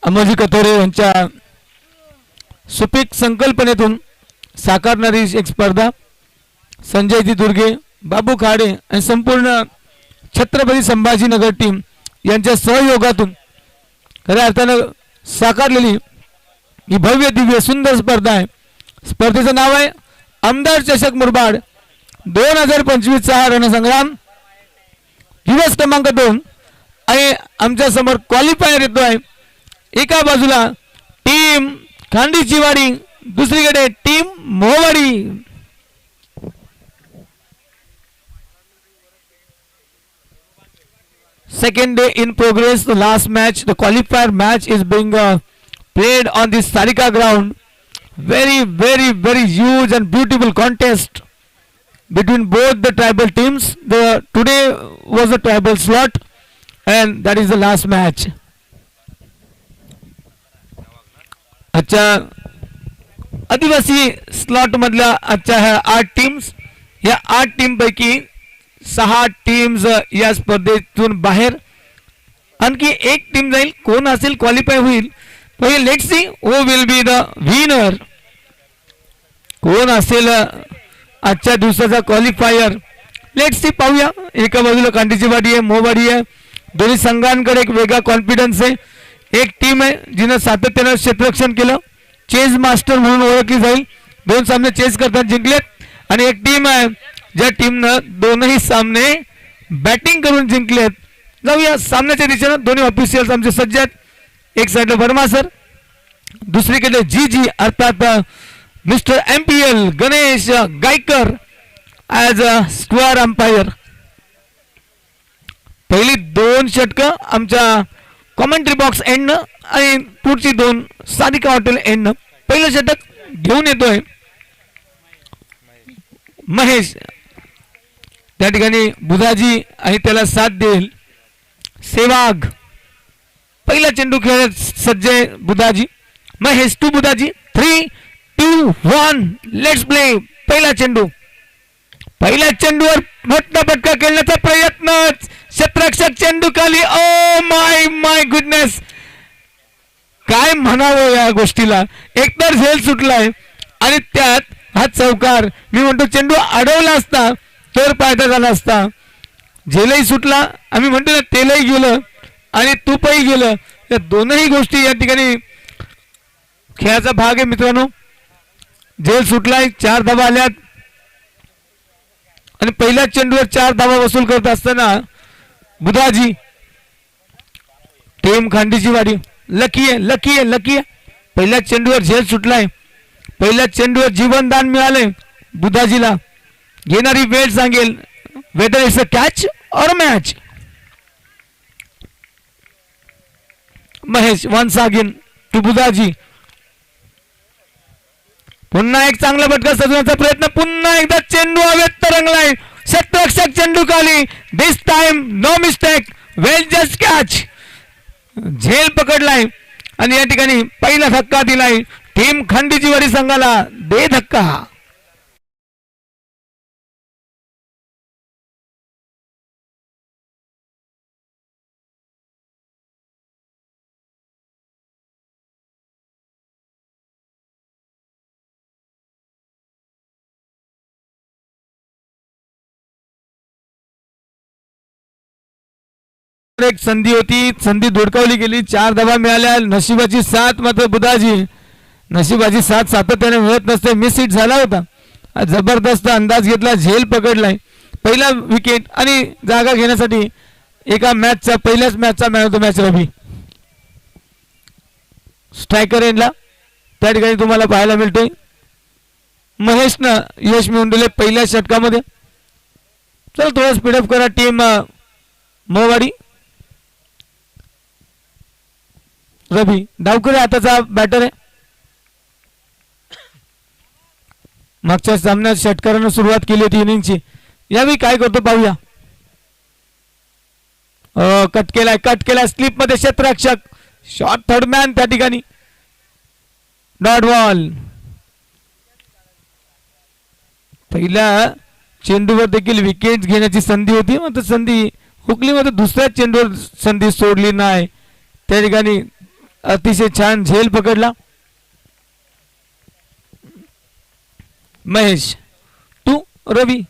अमोजी कथोरे यांच्या सुपीक संकल्पनेतून साकारणारी एक स्पर्धा संजयजी दुर्गे, बाबू खाडे आणि संपूर्ण छत्रपती संभाजीनगर टीम यांच्या सहयोगातून खऱ्या अर्थानं साकारलेली ही भव्य दिव्य सुंदर स्पर्धा आहे. स्पर्धेचं नाव आहे आमदार चषक मुरबाड 2025चा रणसंग्राम. दिवस क्रमांक 2 आणि आमच्या समोर क्वालिफायर येतो आहे. एका बाजूला टीम खांडीची वाडी, दुसरीकडे team मोहवाडी. Second day in progress, the last match, the qualifier match is being played on the Sarika ground. Very huge and beautiful contest between both the tribal teams. Today was the tribal slot and that is the last match. अच्छा आदिवासी slot मधल्या अच्छा ह्या 8 teams, या 8 team पैकी 6 teams या स्पर्धेतून बाहेर. आणखी एक टीम जाईल. कोण असेल क्वालिफाय होईल पहिले let's see who will be the winner. कोण असेल आजच्या दिवसाचा क्वालिफायर लेट्स सी पाहूया. एका बाजूला कांडीची वाडी आहे, मोहवाडी आहे. दोन्ही संघांकडे एक वेगळा कॉन्फिडन्स आहे. एक टीम आहे जिने सातत्याने क्षेत्ररक्षण केलं, चेस मास्टर म्हणून ओळखली जाईल. 2 सामने चेस करताना जिंकलेत. आणि एक टीम आहे ज्या टीमनं दोनही सामने बॅटिंग करून जिंकलेत. जाऊया सामन्याच्या दिशेनं. दोन्ही ऑफिशियल्स आमचे सज्ज आहेत. एक साइडला वर्मा सर, दुसरीकडे जी अर्थात mister MPL Ganesh Gaykar as a square umpire. पहिली 2 षटकं आमच्या कॉमेंट्री बॉक्स एंडनं आणि पुढची 2 सारिका हॉटेल एंडनं. पहिलं षटक घेऊन येतोय महेश. त्या ठिकाणी बुधाजी आणि त्याला साथ देईल सेवाग. पहिला चेंडू खेळत सज्ज Budhaji. Mahesh to Budhaji. 3, 2, 1 let's play. पहिला चेंडू, पहिल्या चेंडूवर मोठा फटका खेळण्याचा प्रयत्न. क्षेत्ररक्षक चेंडू खाली. ओ माय गुडनेस, काय म्हणावं या गोष्टीला. एकतर झेल सुटलाय आणि त्यात हा चौकार. मी म्हणतो चेंडू अडवला असता तर फायदा झाला असता. झेलही सुटला, आम्ही म्हणतो ना तेलही गेलं आणि तूपही गेलं. या दोनही गोष्टी या ठिकाणी खेळाचा भाग आहे मित्रांनो. झेल सुटलाय, 4 धावा आल्यात आणि पहिल्या चेंडूवर 4 धावा वसूल करत असताना बुधाजी टीम खांडीची वाडी लकी आहे. पहिल्या चेंडूवर झेल सुटलाय, पहिल्या चेंडूवर जीवनदान मिळाले बुधाजीला. घेणारी वेळ सांगेल whether it's a catch or match. Mahesh once again to Budhaji. पुन्हा एक चांगला फटका सजवण्याचा प्रयत्न. पुन्हा एकदा चेंडू हवेत तरंगलाय. क्षेत्ररक्षक चेंडू खाली. दिस टाइम नो मिस्टेक, वेल जस्ट कॅच. झेल पकडलाय आणि या ठिकाणी पहिला धक्का दिलाय टीम खंडीची वाडी संघाला. दे धक्का. एक संधी होती, संधी धुडकावली गेली. 4 धावा मिळाल्या. नशिबाची साथ मात्र बुधाजी. नशिबाची साथ सातत्याने मिळत नसते. मिस हिट झाला होता. जबरदस्त अंदाज घेतला, झेल पकडलाय. पहिला विकेट आणि जागा घेण्यासाठी एका मॅचचा पहिल्याच मॅचचा man of the match Ravi. Striker एंडला त्या ठिकाणी तुम्हाला पाहायला मिळतोय महेशनं यश मिळवून दिले पहिल्या षटकामध्ये. चल थोडं स्पीडअप करा टीम मोहवाडी. रवी डावकरे आताचा बॅटर आहे. मागच्या सामन्यात षटकारानं सुरुवात केली होती इनिंगची. यावेळी काय करतो पाहूया. कट केलाय स्लिप मध्ये क्षेत्ररक्षक. शॉट थर्ड मॅन त्या ठिकाणी. Dot ball. पहिल्या चेंडूवर देखील विकेट घेण्याची संधी होती, मात्र संधी हुकली. मात्र दुसऱ्या चेंडूवर संधी सोडली नाही. त्या ठिकाणी अतिशय छान झेल पकडला. महेश टू रवी.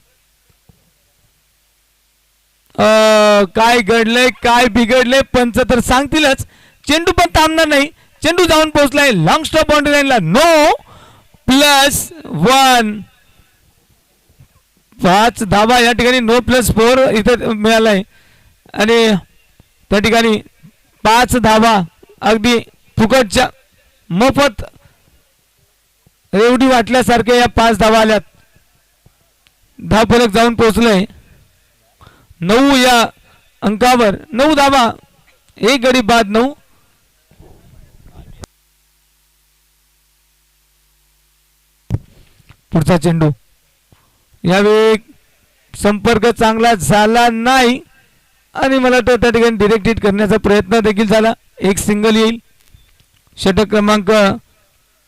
काय घडलंय काय बिघडलंय पंच तर सांगतीलच. चेंडू पण थांबणार नाही. चेंडू जाऊन पोहोचलाय लॉंग स्टॉप बाउंड्री लाईनला. नो +1. 5 धावा या ठिकाणी. नो +4 इथे मिळालाय आणि त्या ठिकाणी 5 धावा अगदी फुकटच्या मोफत एवढी वाटल्यासारख्या या 5 धावा आल्यात. धावफलक जाऊन पोहोचलोय 9 या अंकावर. 9 धावा 1 गडी बाद. 9 पुढचा चेंडू यावेळी संपर्क चांगला झाला नाही आणि मला वाटतं त्या ठिकाणी डिरेक्ट हिट करण्याचा प्रयत्न देखील झाला. एक सिंगल येईल. षटक क्रमांक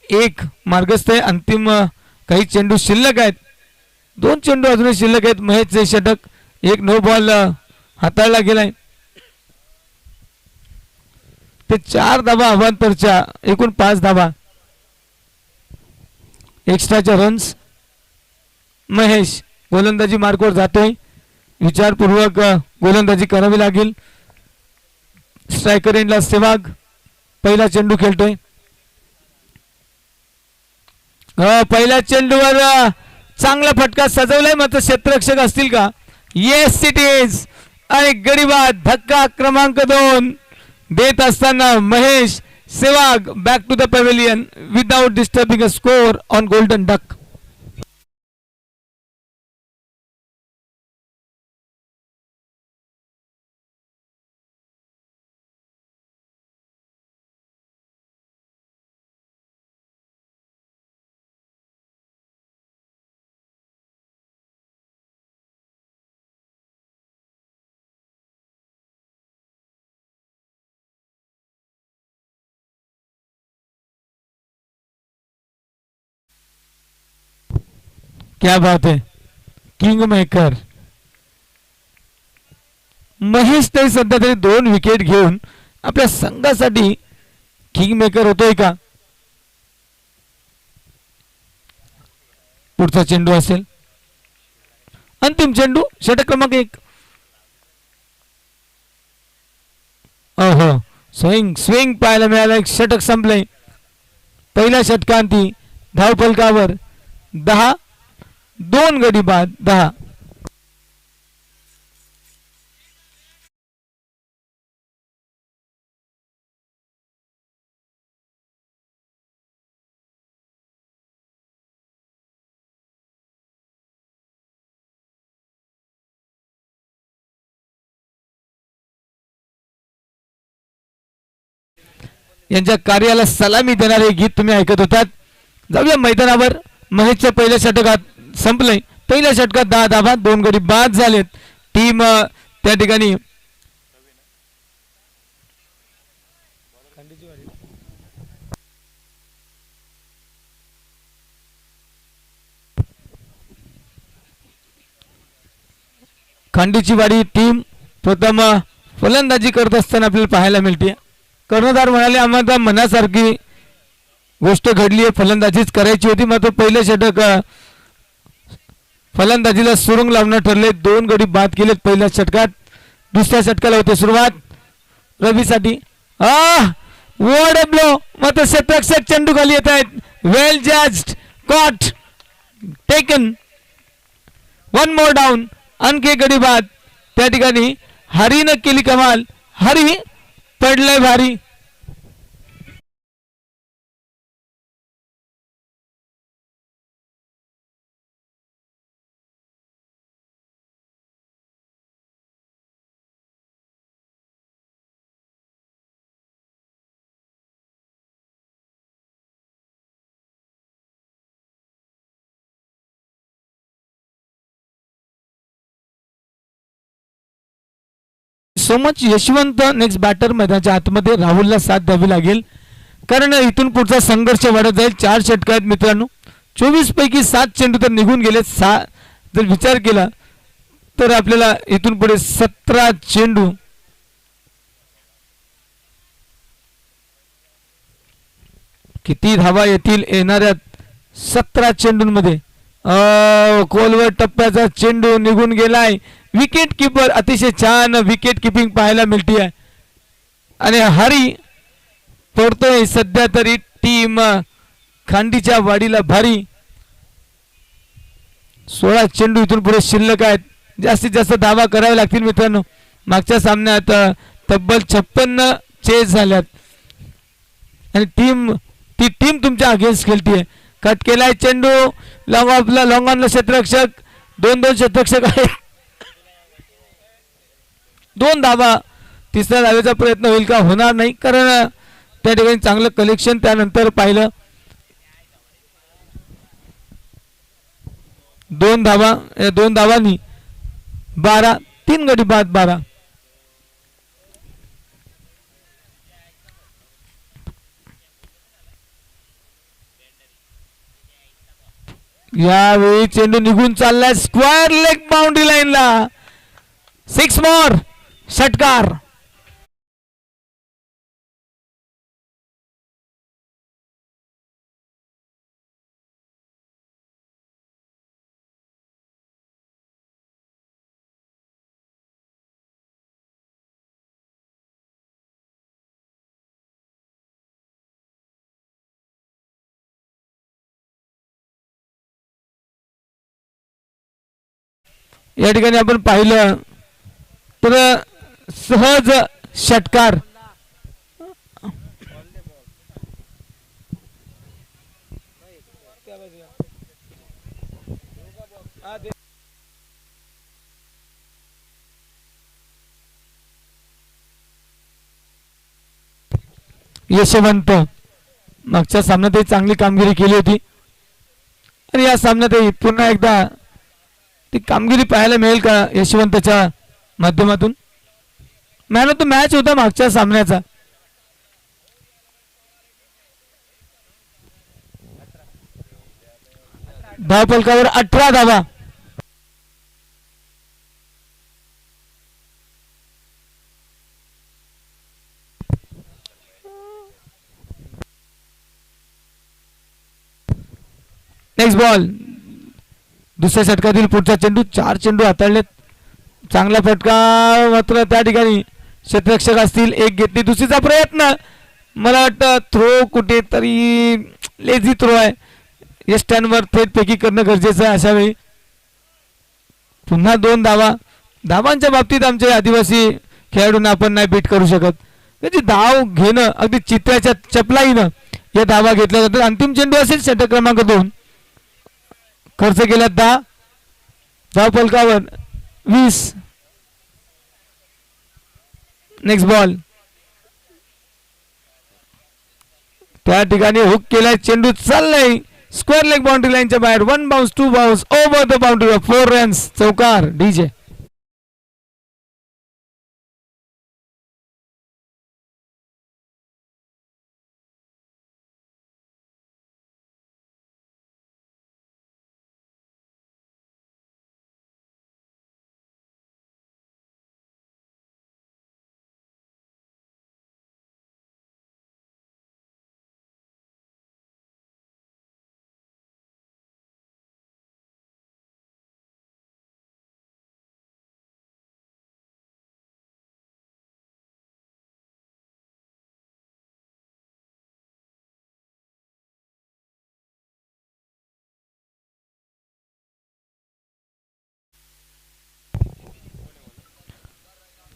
1 मार्गस्थ आहे. अंतिम काही चेंडू शिल्लक आहेत. 2 चेंडू अजूनही शिल्लक आहेत. महेशचे षटक. एक नो बॉल हाताळला गेलाय. ते 4 धावा अवांतरच्या एकूण 5 धावा एक्स्ट्राच्या रन्स. महेश गोलंदाजी मार्कवर जातोय. विचारपूर्वक गोलंदाजी करावी लागेल. स्ट्रायकर एंडला सेवाग पहिला चेंडू खेळतोय. पहिल्या चेंडूवर चांगला फटका सजवलाय. मात्र क्षेत्ररक्षक असतील का? Yes it is. आणि गडीबाद. धक्का क्रमांक 2 देत असताना Mahesh Sehwag back to the pavilion without disturbing a score on golden duck. क्या बात है. किंग मेकर महेश तरी सध्या तरी 2 विकेट घेऊन आपल्या संघासाठी किंग मेकर होतोय का? पुढचा चेंडू असेल अंतिम चेंडू. षटक क्रमांक 1. स्विंग स्विंग पाहायला मिळाला. एक षटक संपलंय. पहिल्या षटकांती धावफलकावर 10. 2 गडी बाद. 10. यांच्या कार्याला सलामी देणारे गीत तुम्ही ऐकत होतात. जाऊया मैदानावर. महेशच्या पहिल्या षटकात संपलंय. पहिल्या षटकात 10 धावा 2 गडी बाद झालेत. टीम त्या ठिकाणी खांडीची वाडी टीम प्रथम फलंदाजी करत असताना आपल्याला पाहायला मिळते. कर्णधार म्हणाले आम्हाला मनासारखी गोष्ट घडली आहे. फलंदाजीच करायची होती. मात्र पहिलं षटक फलंदाजीला सुरुंग लावणं ठरले. 2 गडी बाद केलेत पहिल्या षटकात. दुसऱ्या षटकाला होते सुरुवात रवीसाठी. ब्लो मात्र क्षेत्ररक्षक चेंडू खाली येत आहेत. Well judged. Caught taken. 1 more down. आणखी गडी बाद. त्या ठिकाणी हरीनं केली कमाल. हरी पडलंय भारी. So much Yashwant next batter मैदानाच्या आतमध्ये राहुलला साथ द्यावी लागेल कारण इथून पुढचा संघर्ष वाढत जाईल. 4 षटक आहेत मित्रांनो. 24 पैकी 7 चेंडू तर निघून गेले. जर विचार केला तर आपल्याला इथून पुढे 17 चेंडू किती धावा येतील येणाऱ्या 17 चेंडूंमध्ये. खोलवर टप्प्याचा चेंडू निघून गेलाय. विकेट किपर अतिशय छान विकेट किपिंग पाहायला मिळते आणि हरी तोडतोय सध्या तरी टीम खांडीच्या वाडीला भारी. 16 चेंडू इथून पुढे शिल्लक आहेत. जास्तीत जास्त धावा करावे लागतील मित्रांनो. मागच्या सामन्यात तब्बल 56 चेस झाल्यात आणि ती टीम तुमच्या अगेन्स्ट खेळतीये. कट केलाय चेंडू लॉंग ऑनला क्षेत्ररक्षक 2 क्षेत्ररक्षक आहेत. 2 धावा. तिसऱ्या धावेचा प्रयत्न होईल का? होणार नाही कारण त्या ठिकाणी चांगलं कलेक्शन त्यानंतर पाहिलं. 2 धावा. 2 धावांनी 12 3 गडी बाद 12. यावेळी चेंडू निघून चाललाय स्क्वेअर लेग बाउंड्री लाईनला. 6 मोर षटकार. या ठिकाणी आपण पाहिलं तर सहज षटकार. यशवंत मागच्या सामन्यातही चांगली कामगिरी केली होती आणि या सामन्यातही पुन्हा एकदा ती कामगिरी पाहायला मिळेल का यशवंतच्या माध्यमातून. मॅन ऑफ द मॅच होता मागच्या सामन्याचा. धावफलकावर 18 धावा. Next ball. दुसऱ्या षटकातील पुढचा चेंडू. 4 चेंडू हाताळलेत. चांगला फटका मात्र त्या ठिकाणी क्षेत्ररक्षक असतील. एक घेतली. दुसरीचा प्रयत्न. मला वाटतं थ्रो कुठेतरी लेझी थ्रो आहे. या स्टँडवर थेट फेकी करणं गरजेचं आहे अशा वेळी. पुन्हा 2 धावा. धावांच्या बाबतीत आमचे आदिवासी खेळाडूंना आपण नाही बीट करू शकत. त्याची धाव घेणं अगदी चित्र्याच्या चपलाईनं या धावा घेतल्या जातात. अंतिम चेंडू असेल षटक क्रमांक 2. खर्च केला 10. धावफलकावर 20. Next ball. त्या ठिकाणी हुक केलाय. चेंडू चाललाय स्क्वेअर लेग बाउंड्री लाईनच्या बाहेर. 1 bounce 2 bounce over the boundary. 4 runs. चौकार. डीजे.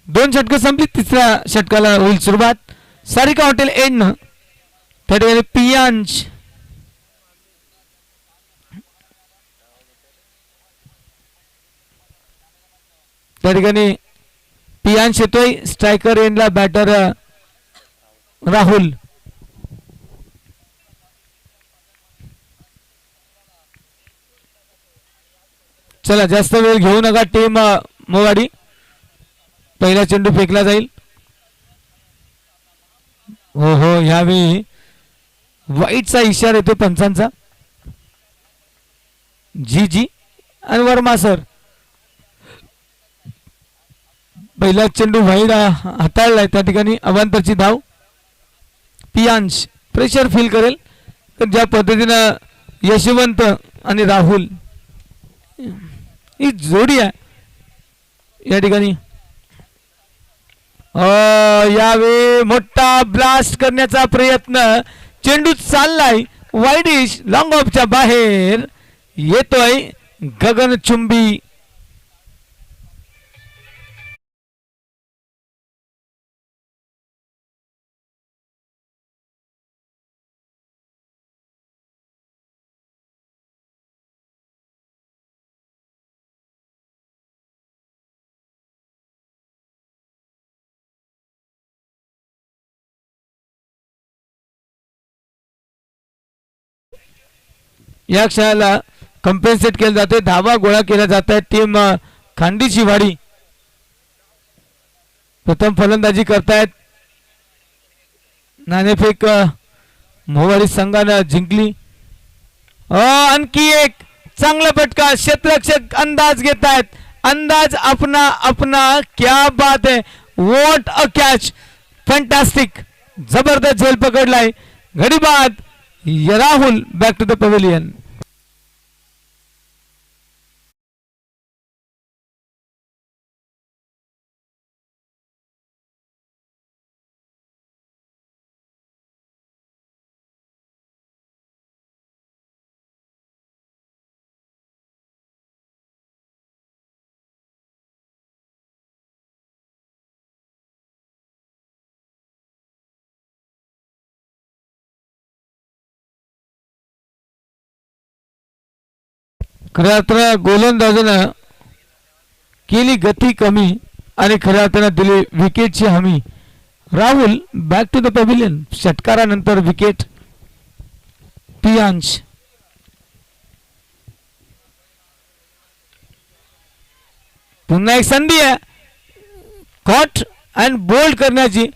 दोन षटकं संपली. तिसऱ्या षटकाला होईल सुरुवात. सारिका हॉटेल एंड त्या ठिकाणी पियांश त्या ठिकाणी पियांश येतोय. स्ट्रायकर एंडला बॅटर राहुल. चला जास्त वेळ घेऊ नका टीम मोवाडी. पहिला चेंडू फेकला जाईल. हो हो यावेळी वाईटचा इशारा येतो पंचांचा. जी जी आणि वर्मा सर. पहिला चेंडू वाईट हाताळलाय. त्या ठिकाणी अवांतरची धाव. पियांश प्रेशर फील करेल तर ज्या पद्धतीनं यशवंत आणि राहुल ही जोडी आहे या ठिकाणी यावेळी मोठा ब्लास्ट करण्याचा प्रयत्न चेंडू चाललाय वाईडिश लॉंग ऑफच्या बाहेर येतोय गगनचुंबी या क्षणाला कंपेन्सेट केलं जाते धावा गोळा केला जात आहे टीम खांडीची वाडी प्रथम फलंदाजी करतायत नाणेफेक मोवाडी संघानं जिंकली आणखी एक चांगला फटका क्षेत्ररक्षक अंदाज घेत आहेत अंदाज अपना अपना क्या बात है व्हाट अ कॅच फॅन्टास्टिक जबरदस्त झेल पकडलाय घडी बाद Rahul back to the pavilion खऱ्या अर्थानं गोलंदाजानं केली गती कमी आणि खऱ्या अर्थानं दिली विकेटची हमी Rahul back to the pavilion षटकारानंतर विकेट पियांश पुन्हा एक संधी आहे कॉट अँड बोल्ड करण्याची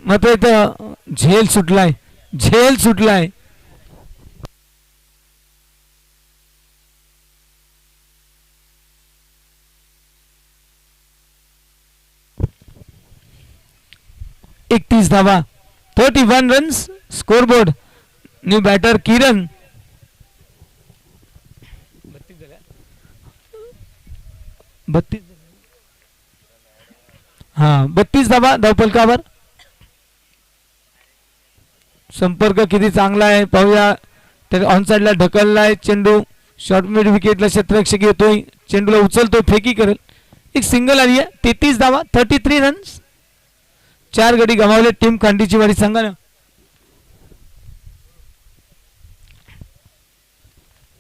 मात्र इथं झेल सुटलाय एकतीस धावा 31 रन्स स्कोरबोर्ड न्यू बॅटर किरण 32 धावा धावफलकावर संपर्क किती चांगला आहे पाहूया तर ऑन साइडला ढकललाय चेंडू शॉर्ट मिड विकेटला क्षेत्ररक्षक येतोय चेंडूला उचलतोय फेकी करेल एक सिंगल आली आहे 33 धावा 33 रन्स 4 गडी गमावले टीम खांडीची वाडी संघानं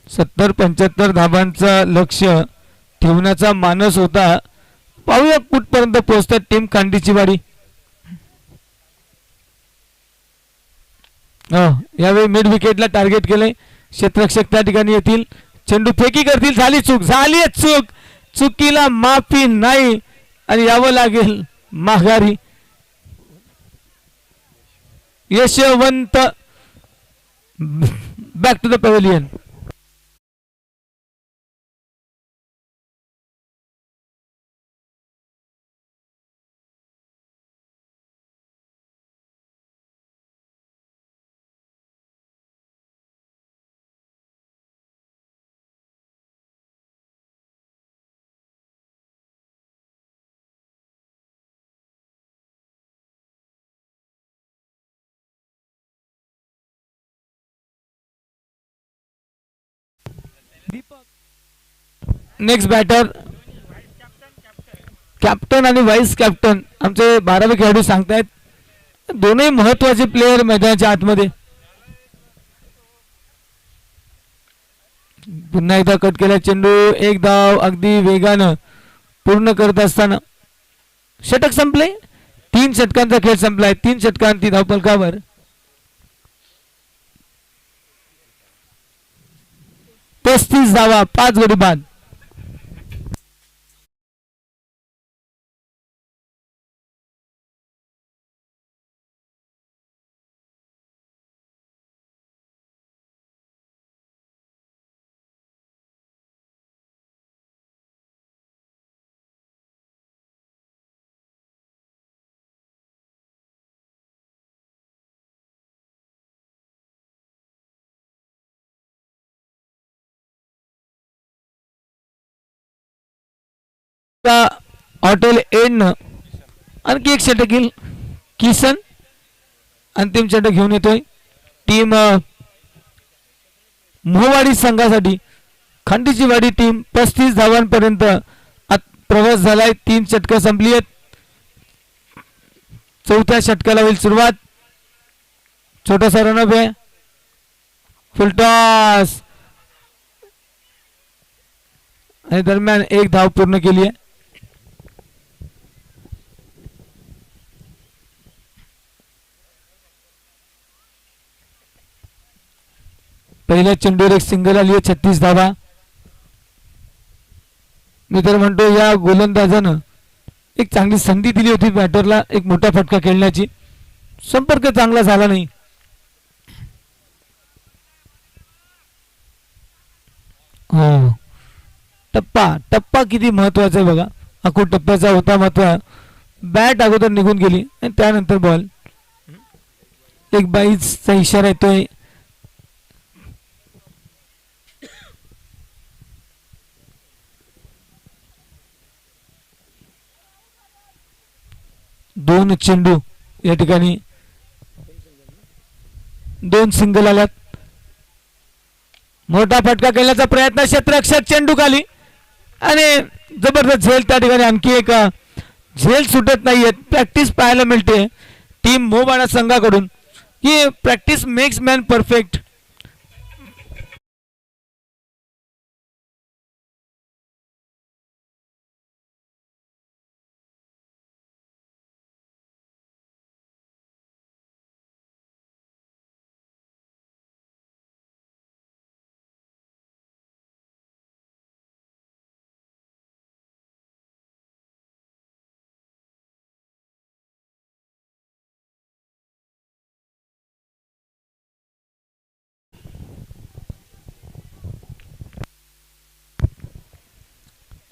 70-75 धावांचा लक्ष ठेवण्याचा मानस होता पाहूया कुठपर्यंत पोहोचतात टीम खांडीची वाडी यावेळी मिड विकेटला टार्गेट केले क्षेत्ररक्षक त्या ठिकाणी येतील चेंडू फेकी करतील झाली चूक चुकीला माफी नाही आणि यावं लागेल माघारी Yashwant back to the pavilion next batter captain आणि व्हाईस कॅप्टन आमचे 12वे खेळाडू सांगतायत दोन्ही महत्वाचे प्लेयर मैदानाच्या आतमध्ये पुन्हा एकदा कट केला चेंडू एक धाव अगदी वेगानं पूर्ण करत असताना षटक संपले 3 षटकांचा खेळ संपलाय 3 षटकांती धावफलकावर 35 धावा 5 गडी बाद हॉटेल एंड आणखी एक षटक घेईल किसन. अंतिम षटक घेऊन येतोय टीम मोहवाडी संघासाठी. खंडीची वाडी टीम 35 धावांपर्यंत प्रवास झालाय. 3 षटकं संपली आहेत. चौथ्या षटकाला होईल सुरुवात. छोटासा रनअप आहे. फुलटॉस आणि दरम्यान 1 धाव पूर्ण केली आहे. पहिल्या चेंडूवर एक सिंगल आली आहे. 36 धावा. मी तर म्हणतो या गोलंदाजानं एक चांगली संधी दिली होती बॅटरला एक मोठा फटका खेळण्याची. संपर्क चांगला झाला नाही. हो, टप्पा किती महत्वाचा आहे बघा. अकूट टप्प्याचा होता महत्व. बॅट अगोदर निघून गेली आणि त्यानंतर बॉल. एक बाईचा इशारा येतोय. दोन चेंडू या ठिकाणी 2 सिंगल आल्यात. मोठा फटका खेळण्याचा प्रयत्न. क्षेत्ररक्षक चेंडू खाली आणि जबरदस्त झेल त्या ठिकाणी. आणखी एक झेल सुटत नाहीये. प्रॅक्टिस पाहायला मिळते टीम मोहवाडा संघाकडून की प्रॅक्टिस मेक्स मॅन परफेक्ट.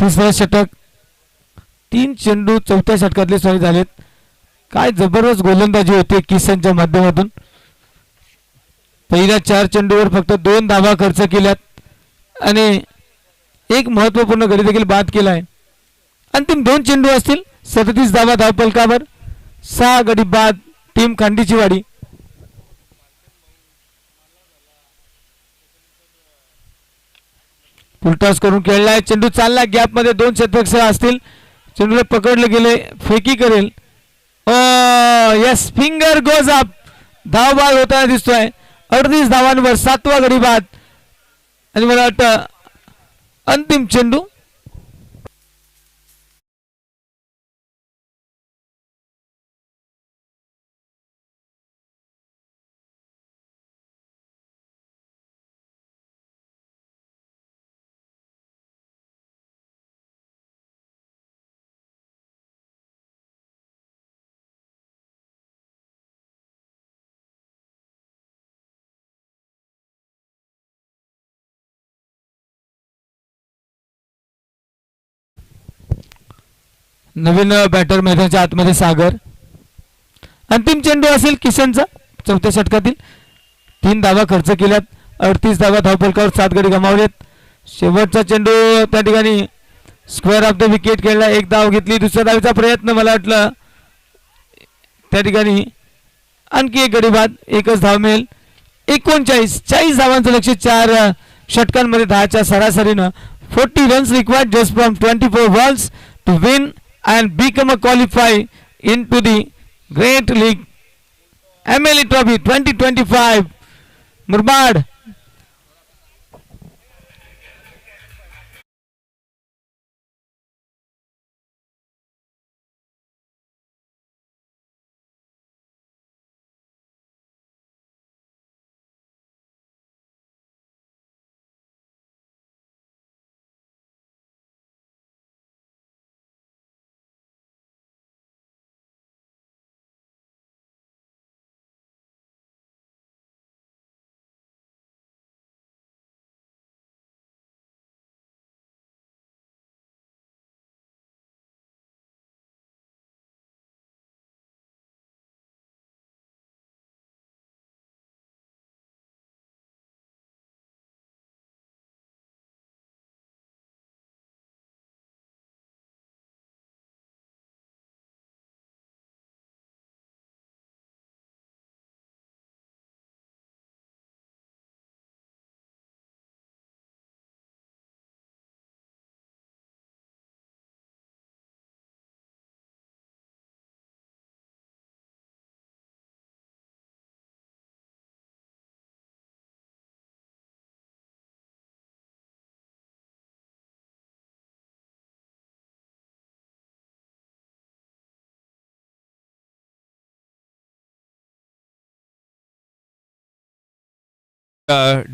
तिसरा षटक. 3 चेंडू चौथ्या षटकातले सॉरी झालेत. काय जबरदस्त गोलंदाजी होते किसनच्या माध्यमातून. पहिल्या 4 चेंडूवर फक्त 2 धावा खर्च केल्यात आणि एक महत्वपूर्ण गडी देखील बाद केलाय. अंतिम 2 चेंडू असतील. 37 धावा धावफलकावर. 6 गडी बाद टीम खांडीची वाडी. फुलटॉस करून खेळलाय. चेंडू चालला गॅप मध्ये. 2 क्षेत्ररक्षक असतील. चेंडूला पकडले गेले. फेकी करेल. Yes, finger goes up. धावबाद होताना दिसतोय. 38 धावांवर 7वा गडी बाद आणि मला वाटतं अंतिम चेंडू. नवीन बॅटर मैदानाच्या आतमध्ये सागर. अंतिम चेंडू असेल किसनचा. चौथ्या षटकातील 3 धावा खर्च केल्यात. 38 धावा धावफलकावर 7 गडी गमावलेत. शेवटचा चेंडू त्या ठिकाणी स्क्वेअर ऑफ द विकेट खेळला. 1 धाव घेतली. दुसऱ्या धावेचा प्रयत्न. मला वाटलं त्या ठिकाणी आणखी एक गडी बाद. 1च धाव मिळेल. 40 धावांचं लक्ष 4 षटकांमध्ये 10च्या सरासरीनं. 40 runs required just from 24 balls to win and become a qualify into the Great League MLE Trophy 2025. Murbad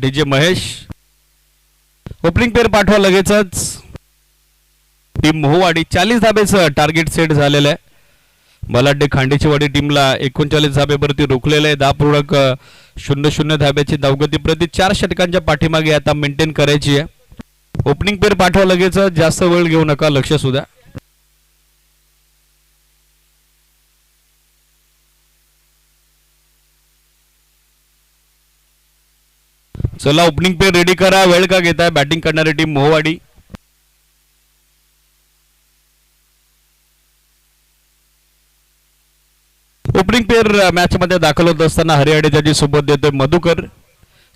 DJ Mahesh opening pair पाठवा लगेचच. टीम मोहवाडी 40 धाब्याचं टार्गेट सेट झालेलं आहे. बलाढ्य खांडेचीवाडी टीमला 39 धाब्यावरती रोखलेलं आहे. 10.00 धाब्याची धावगती प्रति 4 षटकांच्या पाठीमागे आता मेंटेन करायची आहे. ओपनिंग पेअर पाठवा लगेच, जास्त वेळ घेऊ नका, लक्ष सुद्धा. चला ओपनिंग पेअर रेडी करा. वेळ का घेताय? बॅटिंग करणारी टीम मोहवाडी. ओपनिंग पेअर मॅच मध्ये दाखल होत असताना हरियाडे त्याची सोबत देतोय मधुकर.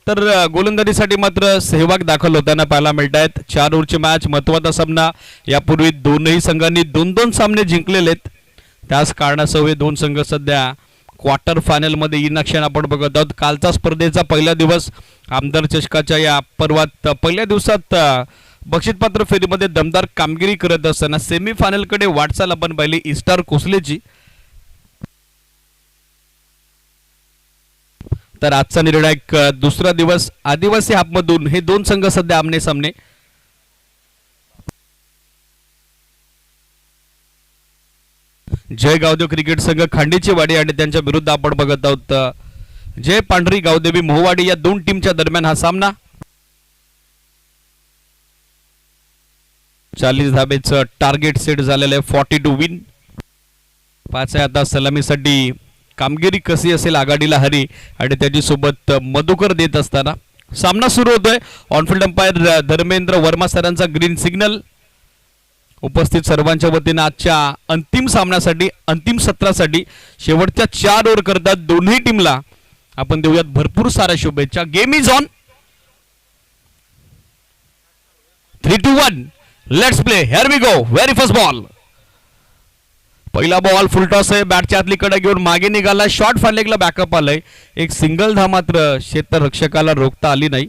तर गोलंदाजीसाठी मात्र सेहवाग दाखल होताना पाहायला मिळत आहेत. 4 ओव्हरची मॅच, महत्वाचा सामना. यापूर्वी दोनही संघांनी 2-2 सामने जिंकलेले आहेत. त्याच कारणासह हे दोन संघ सध्या क्वार्टर फायनल मध्ये इन ॲक्शन आपण बघत आहोत. कालचा स्पर्धेचा पहिला दिवस आमदार चषकाच्या या पर्वात पहिल्या दिवसात बक्षीसपात्र फेरीमध्ये दमदार कामगिरी करत असताना सेमीफायनल कडे वाटचाल आपण पाहिली इस्टार कोसलेची. तर आजचा निर्णायक दुसरा दिवस आदिवासी हाफमधून हे दोन संघ सध्या आमने सामने. जय गावदेव क्रिकेट संघ खांडेची वाडी आणि त्यांच्या विरुद्ध आपण बघत आहोत जय पांढरी गावदेवी मोहवाडी. या दोन टीमच्या दरम्यान हा सामना. 40 धाब्याचं टार्गेट सेट झालेलं आहे. 42 विन. 5 आहे आता सलामीसाठी. कामगिरी कशी असेल आघाडीला हरी आणि त्याची सोबत मधुकर देत असताना सामना सुरू होतोय. ऑनफिल्ड अंपायर धर्मेंद्र वर्मा सरांचा ग्रीन सिग्नल. उपस्थित सर्वांच्या वतीने आजच्या अंतिम सामन्यासाठी, अंतिम सत्रासाठी शेवटच्या 4 ओव्हर करतात दोन्ही टीमला आपण देऊयात भरपूर साऱ्या शुभेच्छा. Game is on. 3-2-1 let's play. Here we go. Very first ball. पहिला बॉल फुल टॉस आहे. बॅटच्या आतलीकडे घेऊन मागे निघाला. शॉर्ट फालेगला बॅकअप आलंय. एक सिंगल धाव मात्र क्षेत्ररक्षकाला रोखता आली नाही.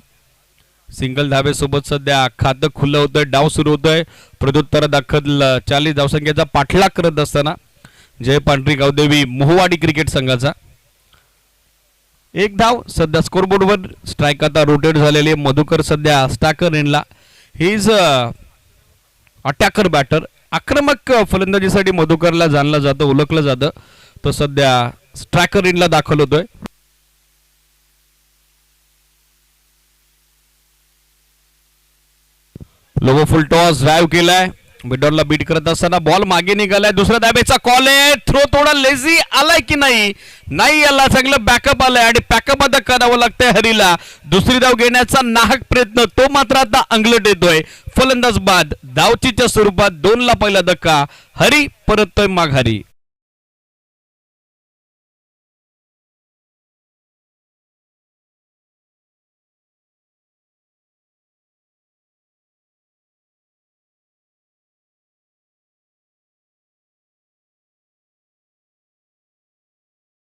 सिंगल धावेसोबत सध्या खातं खुलं होतंय. डाव सुरू होतोय. प्रत्युत्तर दाखल 40 धावसंख्येचा पाठलाग करत असताना जय पांढरी गावदेवी मोहवाडी क्रिकेट संघाचा. एक धाव सध्या स्कोरबोर्डवर. स्ट्राईक आता रोटेट झालेली. मधुकर सध्या स्टॅकर एंडला. He is attacker batter. आक्रमक फलंदाजीसाठी मधुकरला जाणलं जातं, ओळखलं जातं. तो सध्या स्ट्रायकर इनला दाखल होतोय. लोगो फुल टॉस ड्राइव्ह केलाय. मिडॉनला बीट करत असताना बॉल मागे निघालाय. दुसऱ्या धाब्याचा कॉल आहे. थ्रो थोडा लेझी आलाय की नाही? नाही आला. चांगलं बॅकअप आलाय आणि बॅकअप आता करावं लागतंय हरीला. दुसरी धाव घेण्याचा नाहक प्रयत्न, तो मात्र आता अंगलट येतोय. फलंदाज बाद. धावचीच्या स्वरूपात 2 ला पहिला धक्का. हरी परततोय माघारी.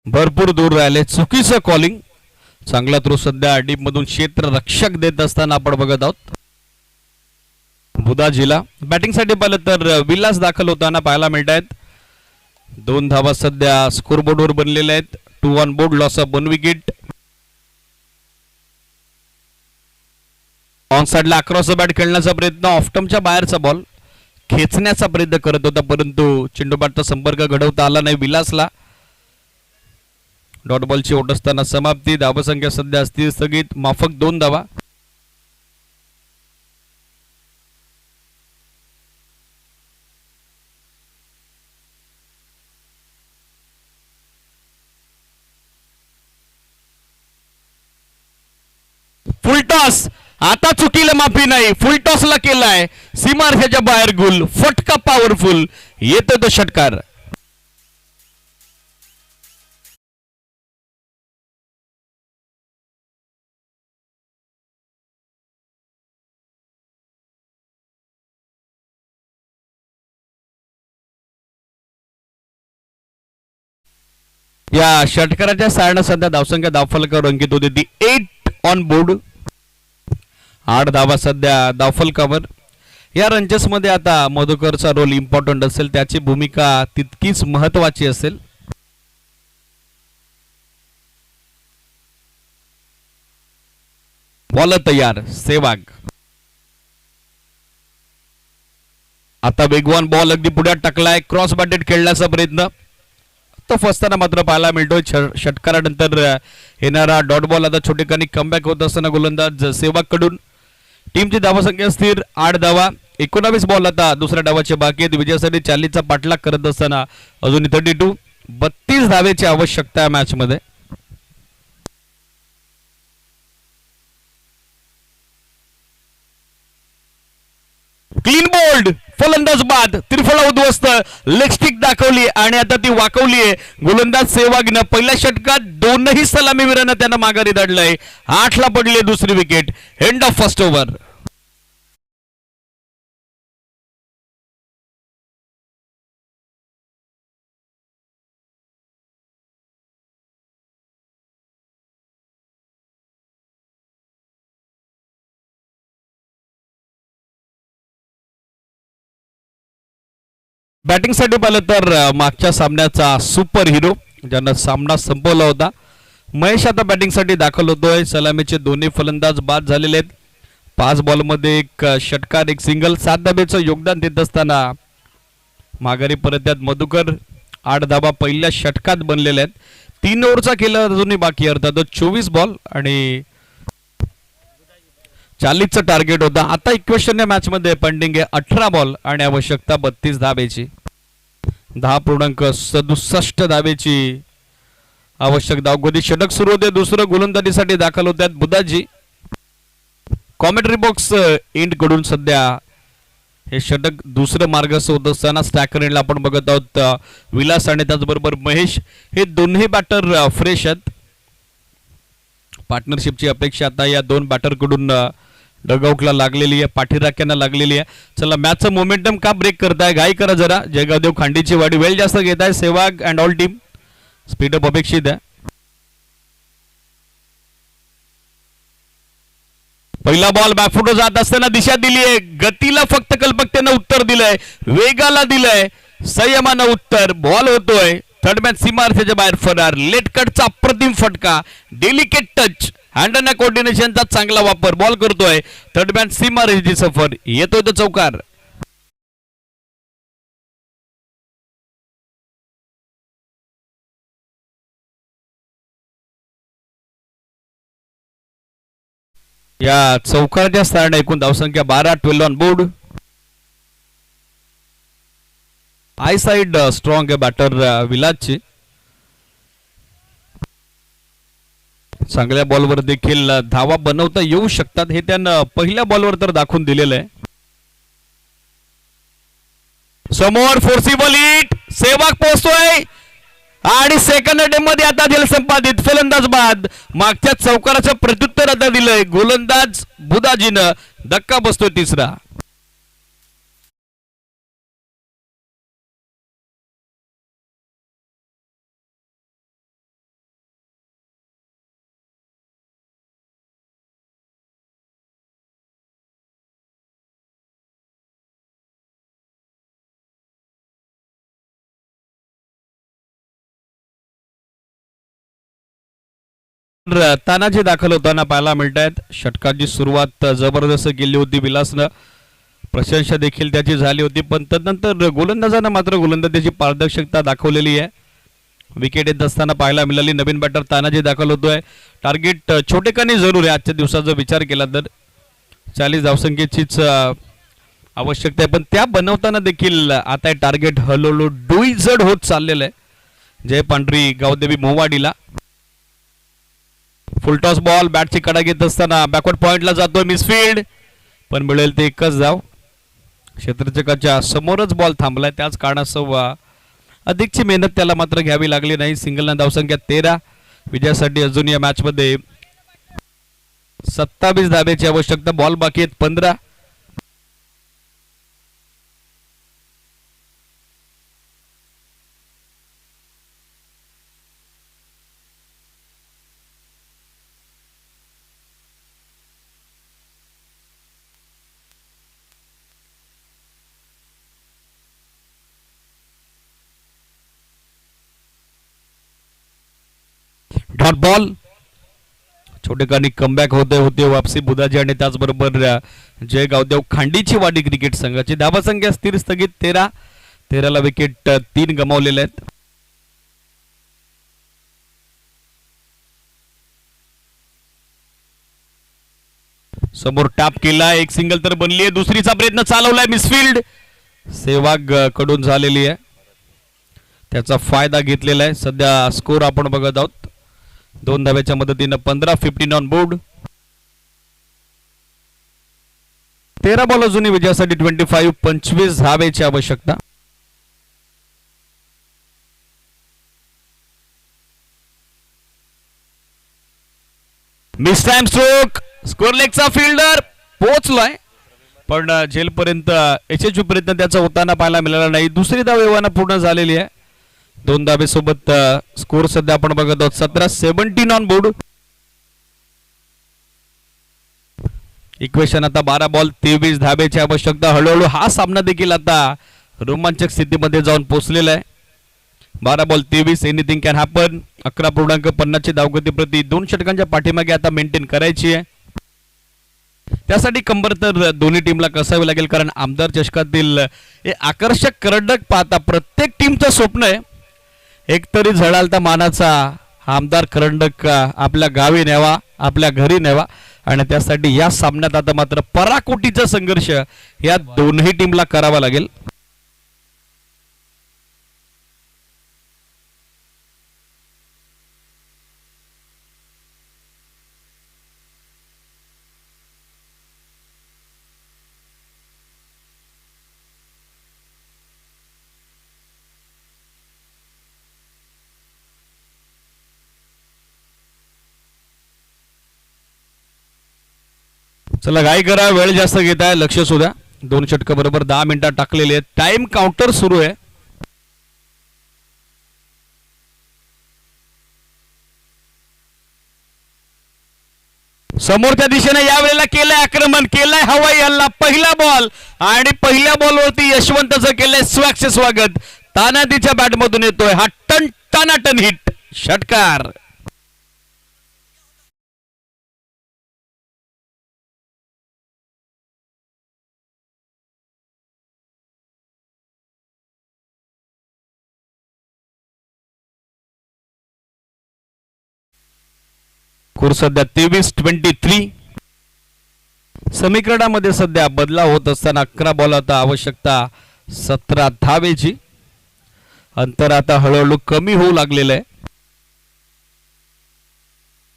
भरपूर दूर राहिले. चुकीचं कॉलिंग. चांगला थ्रो सध्या डीप मधून क्षेत्र रक्षक देत असताना आपण बघत आहोत. बुदाजीला बॅटिंग साठी पाहिलं तर विलास दाखल होताना पाहायला मिळत आहेत. 2 धावा सध्या स्कोरबोर्डवर बनलेल्या आहेत. 2 on board. Loss of 1 wicket. On साइडला अक्रॉस द बॅट खेळण्याचा प्रयत्न. ऑफटमच्या बाहेरचा बॉल खेचण्याचा प्रयत्न करत होता परंतु चेंडू बॅटचा संपर्क घडवता आला नाही विलासला. डॉट बॉलची ओट असताना समाप्ती. धावसंख्या सध्या असतील स्थगित. माफक 2 धावा. फुल टॉस. आता चुकीला माफी नाही. फुल टॉसला केलाय. सीमारेषेच्या बाहेर गुल. फटका पॉवरफुल. येतो तो षटकार. या षटकाराच्या साहाय्याने सध्या धावसंख्या धावफलकावर अंकित होती ती 8 ऑन बोर्ड. 8 धावा सध्या धावफलकावर. या रंजस मध्ये आता मधुकरचा रोल इम्पॉर्टंट असेल. त्याची भूमिका तितकीच महत्वाची असेल. बॉल तयार सेवाग. आता वेगवान बॉल अगदी पुढे टाकलाय, क्रॉस बॅटेड खेळण्याचा प्रयत्न तो फसताना मात्र पाहायला मिळतोय. षटकारानंतर येणारा डॉट बॉल आता छोटेखानी कमबॅक होत असताना गोलंदाज सेवाग कडून. टीमची धावसंख्या स्थिर 8 धावा. 19 बॉल आता दुसऱ्या डावाचे बाकी आहेत. विजयासाठी चालीचा पाठलाग करत असताना अजून 32 धावेची आवश्यकता आहे मॅच मध्ये. क्लीन बोल्ड फलंदाज बाद, त्रिफळा उद्ध्वस्त, लेग स्टिक दाखवली आणि आता ती वाकवली आहे. गोलंदाज सेवागनं पहिल्या षटकात दोनही सलामीवीरांना त्यांना माघारी धाडलंय. 8 ला पडली दुसरी wicket. End of first over. बॅटिंगसाठी पाहिलं तर मागच्या सामन्याचा सुपर हिरो ज्यानं सामना संपवला होता महेश आता बॅटिंगसाठी दाखल होतोय. सलामीचे दोन्ही फलंदाज बाद झालेले आहेत. 5 बॉलमध्ये एक षटकार, एक सिंगल, 7 धाब्याचं योगदान देत असताना माघारी परत यात मधुकर. 8 धाबा पहिल्या षटकात बनलेल्या आहेत. 3 ओव्हरचा केला अजूनही बाकी, अर्थात 24 बॉल आणि 40चं टार्गेट होता. आता इक्वेशन या मॅच मध्ये पेंडिंग आहे 18 बॉल आणि आवश्यकता 32 धावेची. 10.67 धावेची आवश्यक धावगती. षटक सुरू होते. दुसरं गोलंदाजीसाठी दाखल होत आहेत बुधाजी. कॉमेंट्री बॉक्स इंड कडून सध्या हे षटक दुसरं मार्गस्थ होत असताना स्टॅकर एंडला आपण बघत आहोत विलास आणि त्याचबरोबर महेश. हे दोन्ही बॅटर फ्रेश आहेत. पार्टनरशिपची अपेक्षा आता या दोन बॅटर कडून डगआउटला लागलेली आहे, पाठीराख्यांना लागलेली आहे. चला मॅचचं मोमेंटम का ब्रेक करताय, घाई करा जरा. जयगावदेव खांडीची वाडी वेळ जास्त घेत आहे. Sehwag and all team speed up अपेक्षित आहे. पहिला बॉल बॅकफुट जात असताना दिशा दिली आहे. गतीला फक्त कल्पकतेनं उत्तर दिलंय, वेगाला दिलंय, संयमानं उत्तर. बॉल होतोय थर्डमॅन सीमार्थ्याच्या बाहेर फरार. लेट कटचा अप्रतिम फटका, डेलिकेट टच, हँड अँड कोऑर्डिनेशनचा चांगला वापर. बॉल करतोय थर्डमॅन सीमारेषेची सफर. येतोय तो चौकार. या चौकाराच्या स्थानाने एकूण धावसंख्या 12, 12 on board. I side strong आहे बॅटर विलासची. चांगल्या बॉलवर देखील धावा बनवता येऊ शकतात हे त्यानं पहिल्या बॉलवर तर दाखवून दिलेलं आहे. समोर फोर्सिबल हिट, सेवाग पोहोचतोय आणि सेकंड डे मध्ये आता दिल संपादित. फलंदाज बाद. मागच्या चौकाराचं प्रत्युत्तर आता दिलंय गोलंदाज बुधाजीनं. धक्का बसतोय तिसरा. तानाजी दाखल होताना पाहायला मिळत आहेत. षटकाची सुरुवात जबरदस्त केली होती विलासनं, प्रशंसा देखील त्याची झाली होती. पण तदनंतर गोलंदाजानं मात्र गोलंदाजीची पारदर्शकता दाखवलेली आहे. विकेट येत असताना पाहायला मिळाली. नवीन बॅटर तानाजी दाखल होतोय. टार्गेट छोटेखानी जरूर आहे आजच्या दिवसाचा विचार केला तर. 40 धावसंख्येचीच आवश्यकता आहे, पण त्या बनवताना देखील आता टार्गेट हळूहळू डोईजड होत चाललेलं आहे. जय पांढरी गावदेवी मोवाडीला. फुलटॉस बॉल, बॅटची कडा घेत असताना बॅकवर्ड पॉइंटला जातोय, मिसफील्ड, पण मिळेल ते एकच धाव. क्षेत्ररक्षकाच्या समोरच बॉल थांबलाय, त्याच कारणास्तव अधिकची मेहनत त्याला मात्र घ्यावी लागली नाही. सिंगलना धावसंख्या 13. विजयासाठी अजून या मॅच मध्ये 27 धाब्याची आवश्यकता. बॉल बाकी आहेत 15. डॉट बॉल छोटेखानी कमबॅक होते वापसी बुधाजी आणि त्याचबरोबर जय गावदेव खांडीची वाडी क्रिकेट संघाची धावसंख्या स्थिर स्थगित 13 विकेट 3 गमावलेले आहेत. समोर टॅप केला, एक सिंगल तर बनली आहे, दुसरीचा प्रयत्न चालवलाय, मिसफिल्ड सेवाग कडून झालेली आहे, त्याचा फायदा घेतलेला आहे. सध्या स्कोर आपण बघत आहोत 2 धाव्याच्या मदतीने 15-15 ऑन बोर्ड. 13 बॉल अजूनही विजयासाठी 25 धावेची आवश्यकता. मिस टाइम स्ट्रोक, स्कोर लेगचा फिल्डर पोहोचलाय पण जेलपर्यंत यशस्वी प्रयत्न त्याचा होताना पाहायला मिळाला नाही. दुसरी धाव एव्हाना पूर्ण झालेली आहे. 2 धावेसोबत स्कोर सध्या आपण बघत आहोत 17 ऑन बोर्ड. इक्वेशन आता 12 बॉल 23 धावेची आवश्यकता. हळूहळू हा सामना देखील आता रोमांचक स्थितीमध्ये जाऊन पोहोचलेला आहे. 12 बॉल 23, एनिथिंग कॅन हॅपन. 11.50 ची धावगती प्रति 2 षटकांच्या पाठीमागे आता मेंटेन करायची आहे. त्यासाठी कंबर तर दोन्ही टीमला कसावी लागेल, कारण आमदार चषकातील हे आकर्षक करंडक पाहता प्रत्येक टीमचं स्वप्न आहे एकतरी झळालता मानाचा आमदार करंडक आपल्या गावी न्यावा, आपल्या घरी न्यावा. आणि त्यासाठी या सामन्यात आता मात्र पराकोटीचा संघर्ष या दोन्ही टीमला करावा लागेल. चला घाई करा, वेळ जास्त घेत आहे, लक्ष सुद्धा. 2 षटक बरोबर 10 मिनिटात टाकलेले आहेत. टाइम काउंटर सुरू आहे. समोरच्या दिशेने यावेळेला केलंय आक्रमण, केलंय हवाई हल्ला. पहिला बॉल आणि पहिल्या बॉलवरती यशवंतचं केलंय स्वागत. तानाजीच्या बॅटमधून येतोय हा टनाटन हिट, षटकार. स्कोर सध्या 23-23. समीकरणामध्ये सध्या बदलाव होत असताना 11 बॉल आता आवश्यकता 17 धावेची. अंतर आता हळूहळू कमी होऊ लागलेलं आहे.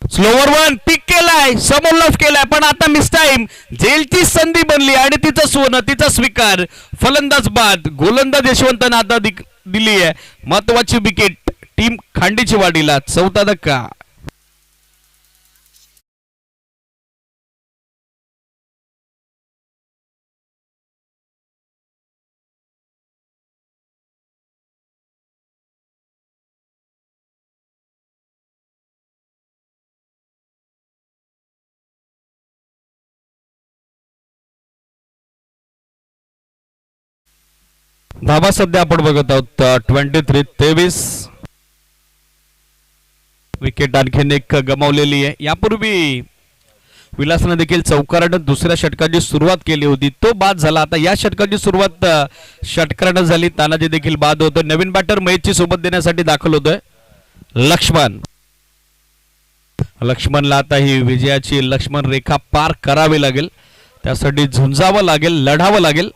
स्लोवर वन पिक केलाय, समोर लफ केलाय, पण आता मिस टाइम. जेलची संधी बनली आणि तिचं सोनं, तिचा स्वीकार. फलंदाज बाद, गोलंदाज यशवंतनं आता दिली आहे महत्वाची विकेट टीम खांडीची वाडीला. 4था धक्का. धावा सध्या आपण बघत आहोत 23-23. विकेट आणखीन एक गमावलेली आहे. यापूर्वी विलासनं देखील चौकारानं दुसऱ्या षटकाची सुरुवात केली होती, तो बाद झाला. आता या षटकाची सुरुवात षटकारानं झाली. तानाजी देखील बाद होतोय. नवीन बॅटर महेशची सोबत देण्यासाठी दाखल होतोय लक्ष्मण. लक्ष्मणला आता ही विजयाची लक्ष्मण रेखा पार करावी लागेल, त्यासाठी झुंजावं लागेल, लढावं लागेल.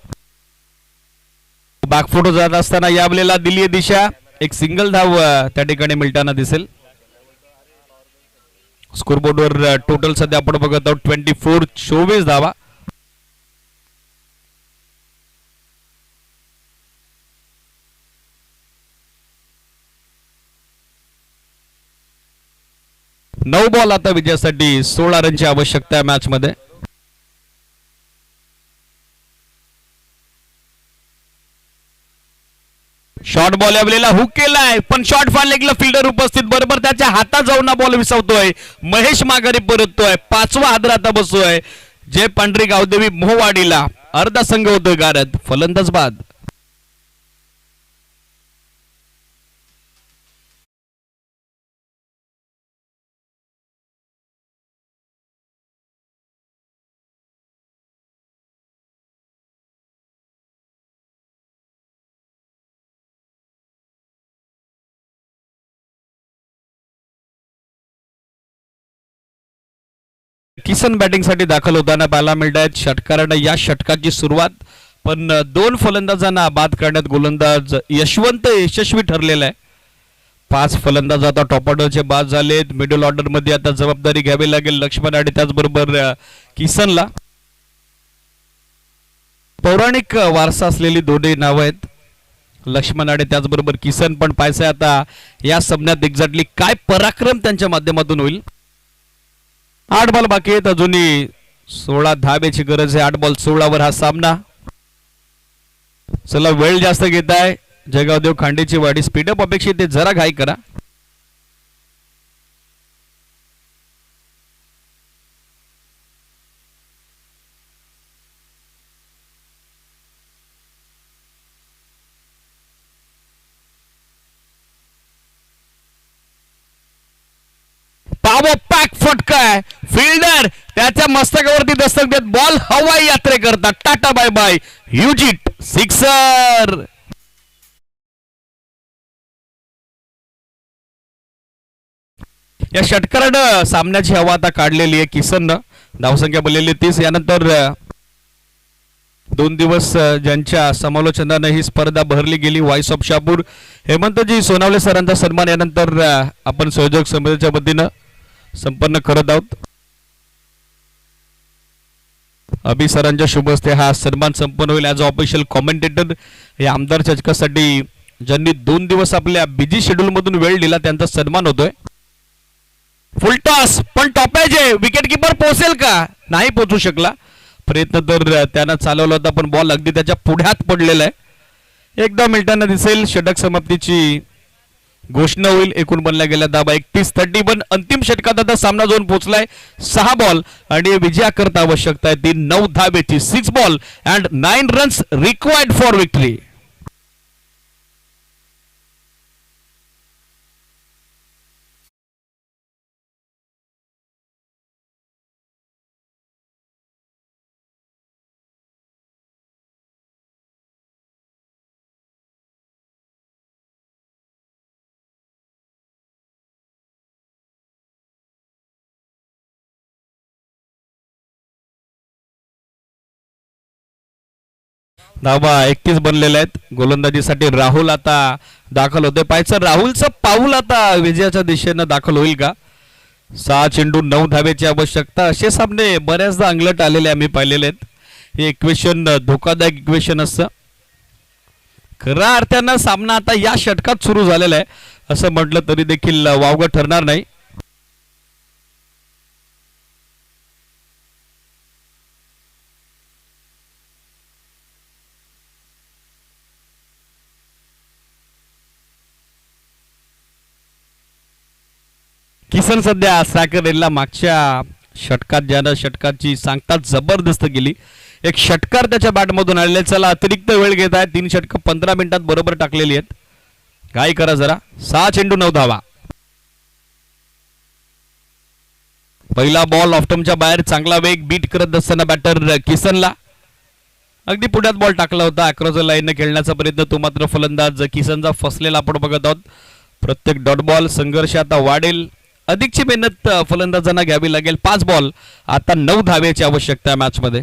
बॅकफुट जात असताना यावेळेला दिली दिशा, एक सिंगल धाव त्या ठिकाणी मिळताना दिसेल. स्कोरबोर्डवर टोटल सध्या आपण बघत आहोत 24 धावा. नऊ बॉल आता विजयासाठी 16 रनची आवश्यकता आहे मॅच मध्ये. शॉर्ट बॉल यावेळेला हुक केलाय, पण शॉर्ट फार लेगला फिल्डर उपस्थित, बरोबर त्याच्या हातात जाऊन बॉल विसावतोय. महेश माघारी परततोय. 5वा हादर आता बसतोय जय पांढरी गावदेवी मोहवाडीला. अर्धा संघ होतोय गारद. फलंदाज बाद. किसन बॅटिंगसाठी दाखल होताना पाहायला मिळत आहेत. षटकारानं या षटकाची सुरुवात, पण दोन फलंदाजांना बाद करण्यात गोलंदाज यशवंत यशस्वी ठरलेला आहे. 5 फलंदाज आता टॉप ऑर्डरचे बाद झालेत. मिडल ऑर्डर मध्ये आता जबाबदारी घ्यावी लागेल लक्ष्मण आणि त्याचबरोबर किसनला. पौराणिक वारसा असलेली दोन्ही नावं आहेत, लक्ष्मण आणि त्याचबरोबर किसन. पण पाहायचं आता या सामन्यात एक्झॅक्टली काय पराक्रम त्यांच्या माध्यमातून होईल. 8 बॉल बाकी आहेत, अजूनही 16 धाब्याची गरज आहे. 8 बॉल 16 वर हा सामना. चला, वेळ जास्त घेत आहे जयगावदेव खांडेची वाडी. स्पीडअप अपेक्षित आहे, जरा घाई करा. पावो पॅक फटका आहे. फिल्डर त्याच्या मस्तकावरती दस्तक देत बॉल हवाई यात्रे करतात. टाटा बाय बाय, युजिट सिक्सर. या षटकारानं सामन्याची हवा आता काढलेली आहे किसननं. धावसंख्या बनलेली 30. यानंतर 2 दिवस ज्यांच्या समालोचनानं ही स्पर्धा भरली गेली, व्हॉइस ऑफ शापूर हेमंतजी सोनावले सरांचा सन्मान यानंतर आपण संयोजक समितीच्या वतीनं संपन्न करत आहोत. अभि सरांच्या शुभ हस्ते हा सन्मान संपन्न होईल. ॲज अ ऑफिशियल कॉमेंटेटर या आमदार चषकासाठी ज्यांनी 2 दिवस आपल्या बिझी शेड्यूल मधून वेळ दिला त्यांचा सन्मान होतोय. फुल टॉस, पण टॉपायचे. विकेट किपर पोहोचेल का? नाही पोहोचू शकला. प्रयत्न तर त्यानं चालवला होता, पण बॉल अगदी त्याच्या पुढ्यात पडलेला आहे. एकदा मिनिटांना दिसेल षटक समाप्तीची घोषणा होईल. एकूण बनल्या गेल्या धाबा 31. अंतिम षटकात आता सामना झोन पोहोचलाय. 6 बॉल आणि विजयाकरता आवश्यकता आहे 9 धाब्याची. 6 ball and 9 runs required for victory. धाबा 31 बनलेले आहेत. गोलंदाजीसाठी राहुल आता दाखल होते. पाहायचं राहुलचं पाऊल आता विजयाच्या दिशेनं दाखल होईल का? 6 चेंडू 9 धाब्याची आवश्यकता. असे सामने बऱ्याचदा अंगलट आलेले आम्ही पाहिलेले आहेत. हे इक्वेशन धोकादायक इक्वेशन असतं. खऱ्या अर्थानं सामना आता या षटकात सुरू झालेला आहे असं म्हटलं तरी देखील वावगं ठरणार नाही. किसन सध्या स्ट्रायकर रेलला मागच्या षटकात ज्यानं षटकाची सांगतात जबरदस्त केली. एक षटकार त्याच्या बॅटमधून आलेले. चला, अतिरिक्त वेळ घेत आहे. 3 षटकं 15 मिनिटात बरोबर टाकलेली आहेत. काय करा जरा. 6 चेंडू 9 धावा. पहिला बॉल ऑफ्टमच्या बाहेर. चांगला वेग बीट करत असताना बॅटर किसनला अगदी पुढ्यात बॉल टाकला होता. अक्रॉस द लाईन खेळण्याचा प्रयत्न तो मात्र फलंदाज किसनचा फसलेला आपण बघत आहोत. प्रत्येक डॉट बॉल संघर्ष आता वाढेल. अधिकची मेहनत फलंदाजांना घ्यावी लागेल. 5 बॉल आता 9 धाव्याची आवश्यकता आहे मॅच मध्ये.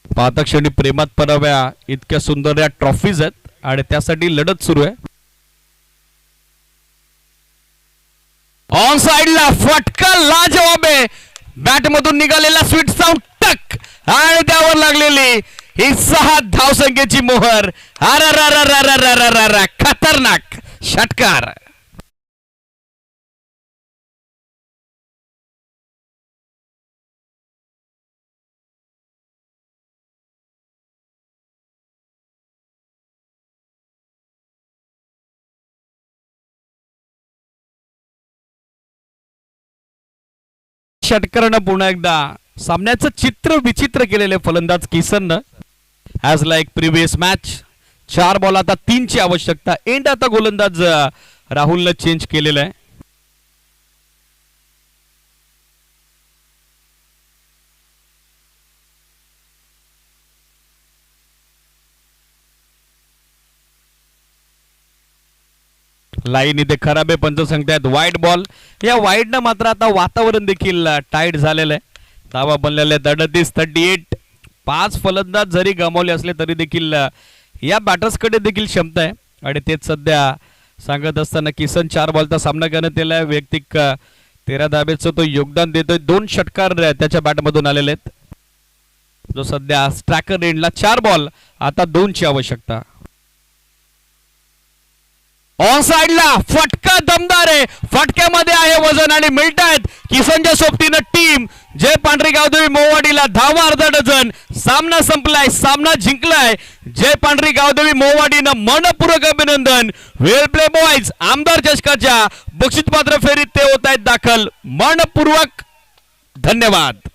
पाहता क्षणी प्रेमात पडाव्या इतक्या सुंदर या ट्रॉफीज आहेत आणि त्यासाठी लढत सुरू आहे. ऑन साइडला फटका लाजवाब आहे. बॅट मधून निघालेला स्वीट साऊंड टक आणि त्यावर लागलेली ही 6 धावसंख्येची मोहर. खतरनाक षटकार. षटकारानं पुन्हा एकदा सामन्याचं चित्र विचित्र केलेले फलंदाज किसननं. As like previous match 4 ball आता 3 ची आवश्यकता. एंड आता गोलंदाज राहुलनं चेंज केलेला आहे. लाईन इथे खराब आहे, पंच सांगतायत वाईट बॉल. या वाईडनं मात्र आता वातावरण देखील टाईट झालेलं आहे. धावा बनलेल्या 38 5 फलंदाज जरी गमावले असले तरी देखील या बॅटर्सकडे देखील क्षमता आहे आणि तेच सध्या सांगत असताना किसन 4 बॉलचा सामना करण्यात आला. वैयक्तिक 13 धाब्याचं तो योगदान देतोय. 2 षटकार त्याच्या बॅटमधून आलेले आहेत. जो सध्या स्ट्रायकर एंडला 4 बॉल आता 2 ची आवश्यकता. ऑन साइडला फटका दमदार आहे. फटक्यामध्ये आहे वजन आणि मिळतायत किसनच्या सोबतीनं टीम जय पांढरी गावदेवी मोवाडीला धावा अर्धा डझन. सामना संपलाय, सामना जिंकलाय जय पांढरी गावदेवी मोवाडीनं. मनपूर्वक अभिनंदन. वेल प्ले बॉयज. आमदार चषकाच्या बक्षीसपात्र फेरीत ते होत आहेत दाखल. मनपूर्वक धन्यवाद.